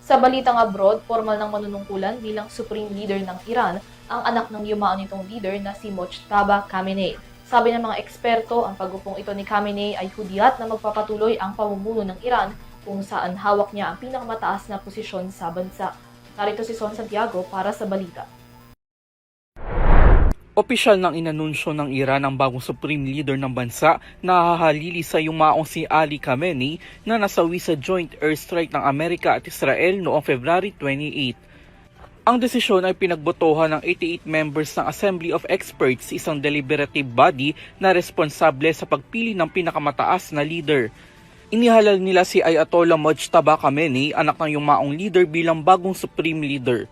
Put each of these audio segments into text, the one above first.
Sa balitang abroad, formal ng manunungkulan bilang supreme leader ng Iran ang anak ng yumaon nitong leader na si Mojtaba Khamenei. Sabi ng mga eksperto, ang pag-upong ito ni Khamenei ay hudyat na magpapatuloy ang pamumuno ng Iran kung saan hawak niya ang pinakamataas na posisyon sa bansa. Narito si Son Santiago para sa balita. Opisyal nang inanunsyo ng Iran ang bagong supreme leader ng bansa na hahalili sa yumaong si Ali Khamenei na nasawi sa joint airstrike ng Amerika at Israel noong February 28. Ang desisyon ay pinagbotohan ng 88 members ng Assembly of Experts, isang deliberative body na responsable sa pagpili ng pinakamataas na leader. Inihalal nila si Ayatollah Mojtaba Khamenei, anak ng yumaong leader, bilang bagong supreme leader.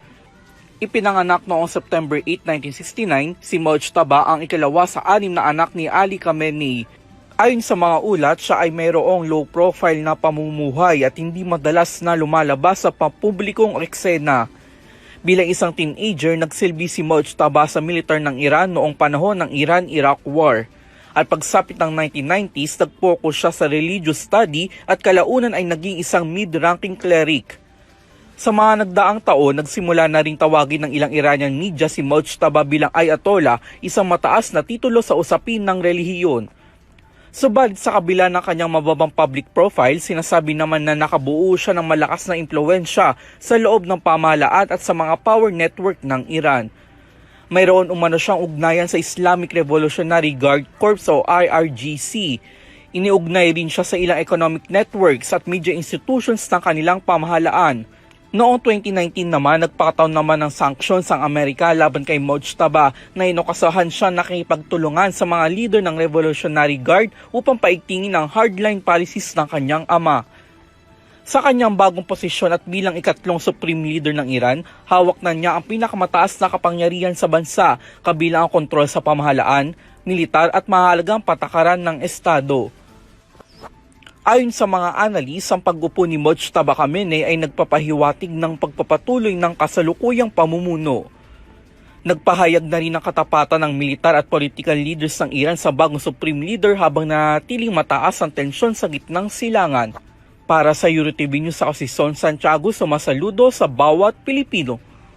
Ipinanganak noong September 8, 1969, si Mojtaba ang ikalawa sa 6 na anak ni Ali Khamenei. Ayon sa mga ulat, siya ay mayroong low-profile na pamumuhay at hindi madalas na lumalabas sa pampublikong eksena. Bilang isang teenager, nagsilbi si Mojtaba sa militar ng Iran noong panahon ng Iran-Iraq War. At pagsapit ng 1990s, nag-focus siya sa religious study at kalaunan ay naging isang mid-ranking cleric. Sa mga nagdaang taon, nagsimula na ring tawagin ng ilang Iranian media si Mojtaba bilang Ayatollah, isang mataas na titulo sa usapin ng relihiyon. Subalit sa kabila ng kanyang mababang public profile, sinasabi naman na nakabuo siya ng malakas na impluwensya sa loob ng pamahalaan at sa mga power network ng Iran. Mayroon umano siyang ugnayan sa Islamic Revolutionary Guard Corps o IRGC. Iniugnay rin siya sa ilang economic networks at media institutions ng kanilang pamahalaan. Noong 2019 naman, nagpakataon naman ng sanctions ang Amerika laban kay Mojtaba na inokasahan siya nakikipagtulungan sa mga leader ng Revolutionary Guard upang paigtingin ang hardline policies ng kanyang ama. Sa kanyang bagong posisyon at bilang ikatlong supreme leader ng Iran, hawak na niya ang pinakamataas na kapangyarihan sa bansa, kabilang ang kontrol sa pamahalaan, militar at mahalagang patakaran ng estado. Ayon sa mga analis, ang pag-upo ni Mojtaba Khamenei ay nagpapahiwatig ng pagpapatuloy ng kasalukuyang pamumuno. Nagpahayag na rin ng katapatan ng militar at political leaders ng Iran sa bagong supreme leader habang natiling mataas ang tensyon sa gitnang silangan. Para sa EuroTV News, ako si Son Santiago, sumasaludo sa bawat Pilipino.